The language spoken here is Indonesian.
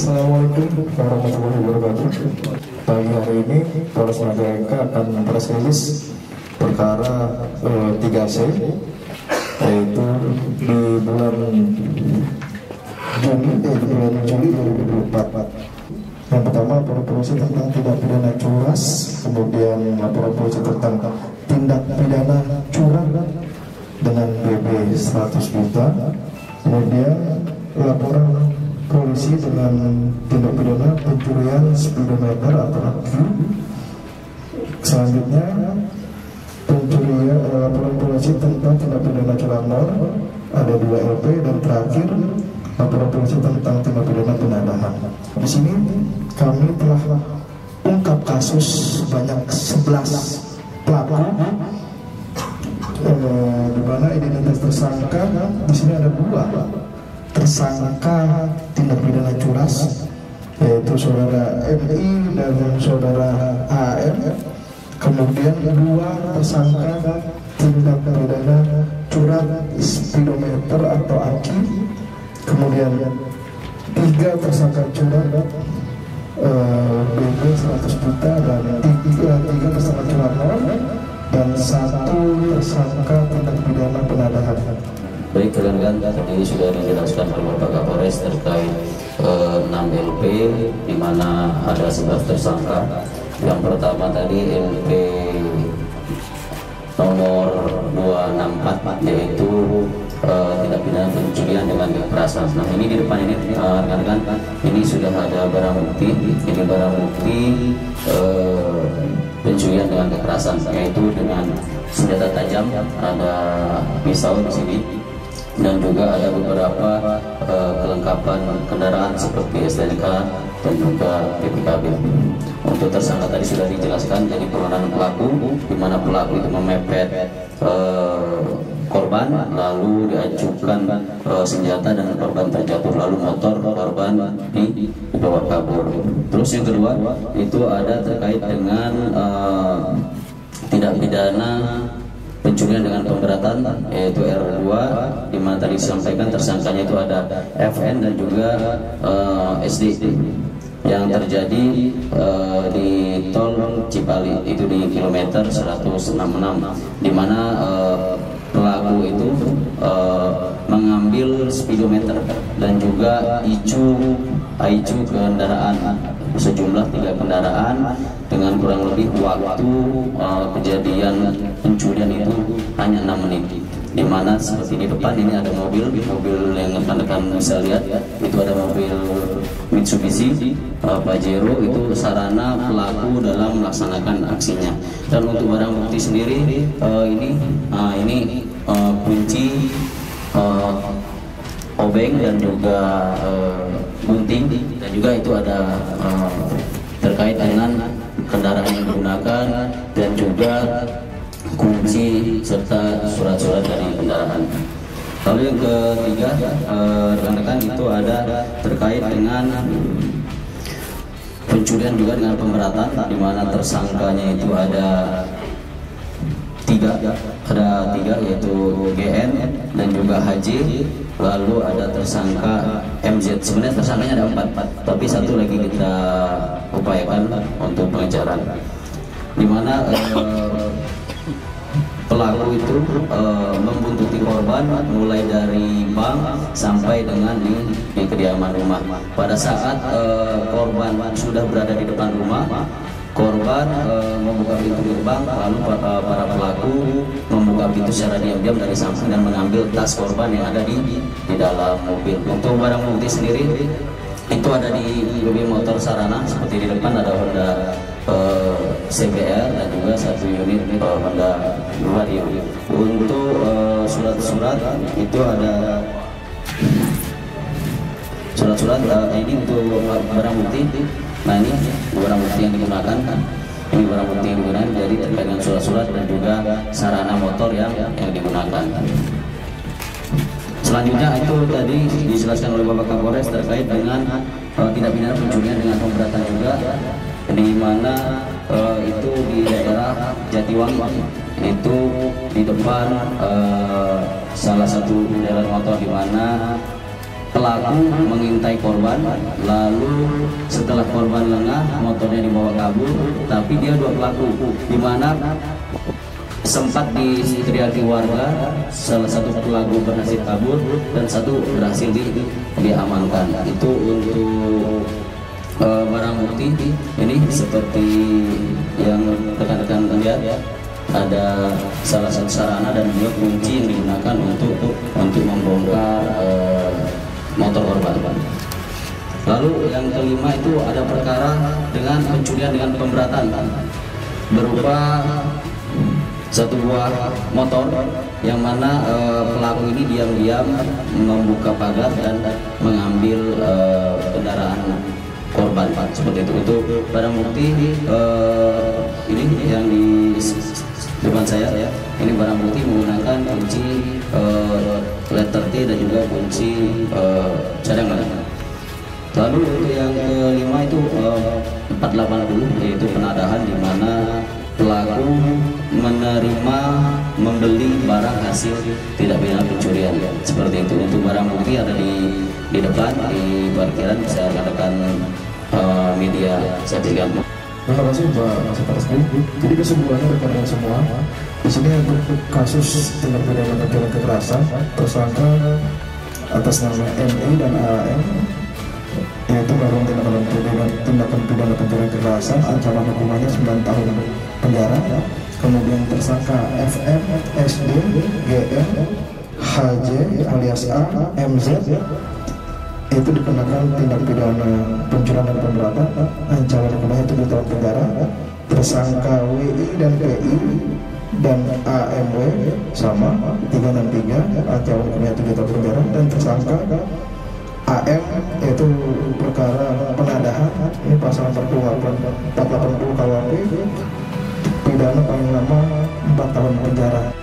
Assalamualaikum warahmatullahi wabarakatuh. Pagi hari ini Polres Majalengka akan press release perkara 3C, yaitu di bulan Juli 2024. Yang pertama, laporan polisi tentang tindak pidana curas, kemudian laporan polisi tentang tindak pidana curang dengan BB 100 juta, kemudian laporan polisi dengan tindak pidana pencurian speedometer atau AQ. Selanjutnya pencurian, laporan polisi tentang tindak pidana curanmor ada 2 LP, dan terakhir laporan polisi tentang tindak pidana penadahan. Di sini kami telah ungkap kasus banyak 11 pelaku, di mana identitas tersangka di sini ada 2 tersangka tindak pidana curas, yaitu saudara MI dan saudara AM. Kemudian 2 tersangka tindak pidana curang speedometer atau AQ. Kemudian 3 tersangka curang BB 100 juta, dan 3 tersangka curang dan 1 tersangka tindak pidana penadahan. Baik, rekan-rekan, tadi sudah dijelaskan oleh Bapak Kapolres terkait 6 LP, di mana ada 11 tersangka. Yang pertama tadi LP nomor 264, yaitu tindak pidana pencurian dengan kekerasan. Nah, ini di depan ini rekan-rekan, ini sudah ada barang bukti. Ini barang bukti pencurian dengan kekerasan, yaitu dengan senjata tajam, ada pisau di sini, dan juga ada beberapa kelengkapan kendaraan seperti STNK dan juga PPKB. Untuk tersangka tadi sudah dijelaskan, jadi peranan pelaku, di mana pelaku itu memepet korban, lalu diajukan senjata dan korban terjatuh, lalu motor korban dibawa kabur. Terus yang kedua itu ada terkait dengan tindak pidana pencurian dengan pemberatan, yaitu R2, di mana tadi disampaikan tersangkanya itu ada FN dan juga SD, yang terjadi di tol Cipali, itu di kilometer 166, di mana pelaku itu mengambil speedometer dan juga ICU kendaraan, sejumlah 3 kendaraan dengan kurang lebih waktu kejadian pencurian itu hanya 6 menit. Di mana seperti di depan ini ada mobil yang rekan-rekan bisa lihat, itu ada mobil Mitsubishi Pajero, itu sarana pelaku dalam melaksanakan aksinya. Dan untuk barang bukti sendiri ini kunci obeng dan juga gunting, dan juga itu ada terkait dengan kendaraan yang digunakan dan juga kunci serta surat-surat dari kendaraan. Lalu yang ketiga, rekan-rekan, itu ada terkait dengan pencurian juga dengan pemberatan, di mana tersangkanya itu ada tiga, yaitu GN dan juga HJ. Lalu ada tersangka MZ. Sebenarnya tersangkanya ada 4, tapi 1 lagi kita upayakan untuk pengejaran, di mana pelaku itu membuntuti korban mulai dari bank sampai dengan di kediaman rumah. Pada saat korban sudah berada di depan rumah, korban membuka pintu gerbang, lalu para pelaku membuka pintu secara diam-diam dari samping dan mengambil tas korban yang ada di dalam mobil. Untuk barang bukti sendiri itu ada di mobil motor sarana, seperti di depan ada Honda CBR dan juga 1 unit Honda Vario. Untuk surat-surat itu ada surat-surat ini untuk barang bukti. Nah, ini barang bukti yang digunakan. Ini barang bukti yang digunakan, jadi terkait dengan surat-surat dan juga sarana motor yang digunakan. Selanjutnya itu tadi dijelaskan oleh Bapak Kapolres terkait dengan tindak pidana pencurian dengan pemberatan juga, di mana itu di daerah Jatiwangi, itu di depan salah satu kendaraan motor, di mana pelaku mengintai korban, lalu setelah korban lengah motornya dibawa kabur. Tapi dia dua pelaku, di mana sempat diteriaki warga, salah satu pelaku berhasil kabur dan satu berhasil diamankan. Itu untuk barang bukti. Ini seperti yang rekan-rekan lihat, ada salah satu sarana dan juga kunci yang digunakan untuk membongkar motor korban. Lalu yang kelima itu ada perkara dengan pencurian dengan pemberatan berupa satu buah motor yang mana pelaku ini diam-diam membuka pagar dan mengambil kendaraan korban seperti itu. Untuk barang bukti ini yang di depan saya ya, ini barang bukti menggunakan kunci letter T dan juga kunci cadangan. Lalu untuk yang kelima itu 480, yaitu penadahan, di mana pelaku menerima membeli barang hasil tidak pidana pencurian seperti itu. Untuk barang bukti ada di depan di parkiran, bisa rekan-rekan media saksikan. Terima kasih Pak Sekretaris. Jadi kesimpulannya rekan-rekan semua, di sini untuk kasus tindak pidana pencurian kekerasan, tersangka atas nama MI dan AM, yaitu melakukan tindakan pidana pencurian kekerasan, ancaman hukumannya 9 tahun penjara. Kemudian tersangka FM, SD, GM, HJ alias A, MZ itu dikenakan tindak pidana pencurian dan pemberatan, ancaman hukumannya 7 tahun penjara. Tersangka WI dan PI dan AMW sama 3 dan 3, ancaman hukumannya 7 tahun penjara. Dan tersangka AM yaitu perkara penadahan, ini pasal 480 KUHP, pidana paling lama 4 tahun penjara.